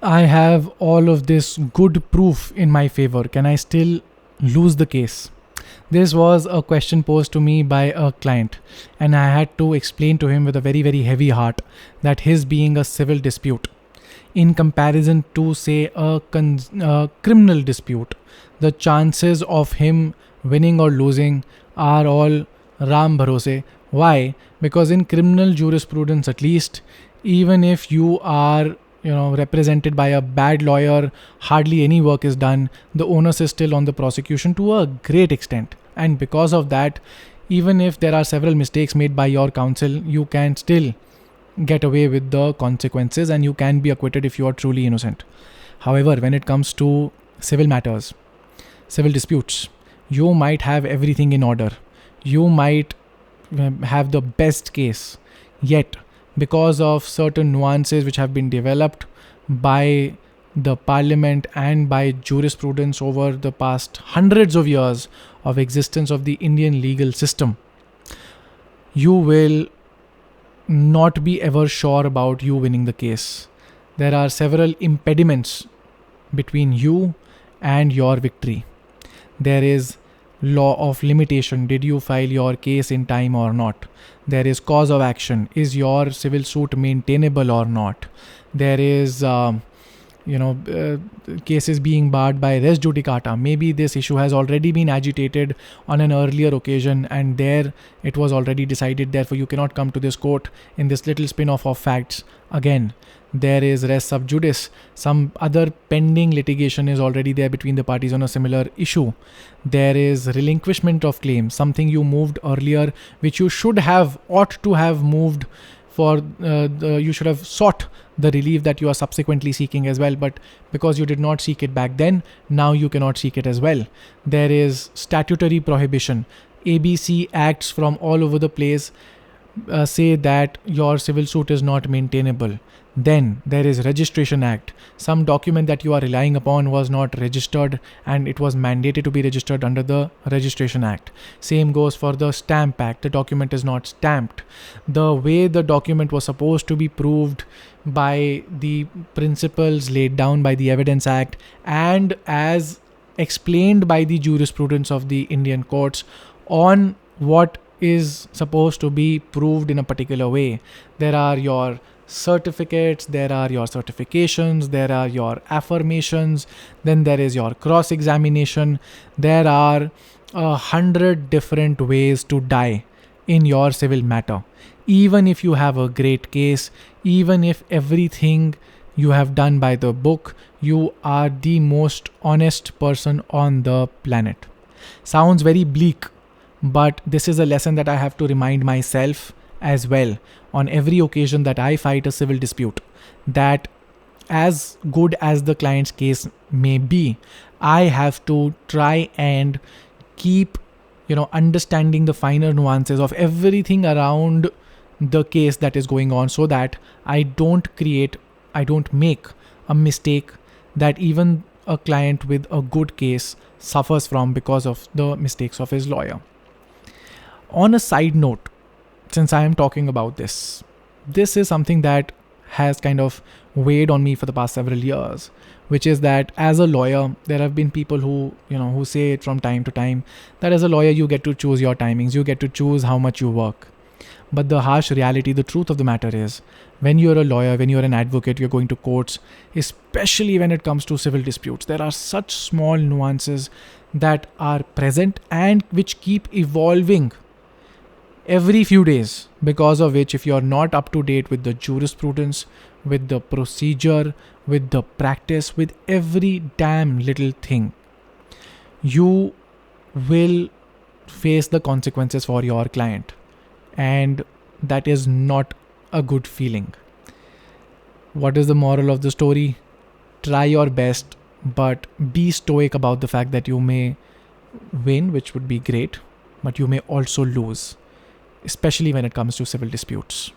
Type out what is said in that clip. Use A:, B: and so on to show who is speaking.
A: I have all of this good proof in my favor. Can I still lose the case? This was a question posed to me by a client, and I had to explain to him with a very, very heavy heart that his being a civil dispute, in comparison to, say, a criminal dispute, the chances of him winning or losing are all Ram Bharose. Why? Because in criminal jurisprudence, at least, even if you are represented by a bad lawyer, hardly any work is done. The onus is still on the prosecution to a great extent, and because of that, even if there are several mistakes made by your counsel, you can still get away with the consequences and you can be acquitted if you are truly innocent. However, when it comes to civil matters, civil disputes, you might have everything in order, you might have the best case, yet because of certain nuances which have been developed by the parliament and by jurisprudence over the past hundreds of years of existence of the Indian legal system, you will not be ever sure about you winning the case. There are several impediments between you and your victory. There is law of limitation. Did you file your case in time or not? There is cause of action. Is your civil suit maintainable or not? There is cases being barred by res judicata. Maybe this issue has already been agitated on an earlier occasion and there it was already decided, therefore you cannot come to this court in this little spin-off of facts. Again, there is res sub judice. Some other pending litigation is already there between the parties on a similar issue. There is relinquishment of claim, something you moved earlier which you ought to have moved for, you should have sought the relief that you are subsequently seeking as well, but because you did not seek it back then, now you cannot seek it as well. There is statutory prohibition. ABC acts from all over the place say that your civil suit is not maintainable. Then there is Registration Act. Some document that you are relying upon was not registered and it was mandated to be registered under the Registration Act. Same goes for the Stamp Act. The document is not stamped. The way the document was supposed to be proved by the principles laid down by the Evidence Act and as explained by the jurisprudence of the Indian courts on what is supposed to be proved in a particular way. There are your certificates, there are your certifications, there are your affirmations, then there is your cross-examination. There are 100 different ways to die in your civil matter. Even if you have a great case, even if everything you have done by the book, you are the most honest person on the planet. Sounds very bleak, but this is a lesson that I have to remind myself as well on every occasion that I fight a civil dispute, that as good as the client's case may be, I have to try and keep understanding the finer nuances of everything around the case that is going on, so that I don't make a mistake that even a client with a good case suffers from because of the mistakes of his lawyer. On a side note, since I am talking about this is something that has kind of weighed on me for the past several years, which is that as a lawyer, there have been people who say it from time to time that as a lawyer, you get to choose your timings, you get to choose how much you work. But the harsh reality, the truth of the matter is, when you're a lawyer, when you're an advocate, you're going to courts, especially when it comes to civil disputes, there are such small nuances that are present and which keep evolving every few days, because of which if you're not up to date with the jurisprudence, with the procedure, with the practice, with every damn little thing, you will face the consequences for your client, and that is not a good feeling. What is the moral of the story? Try your best, but be stoic about the fact that you may win, which would be great, but you may also lose, especially when it comes to civil disputes.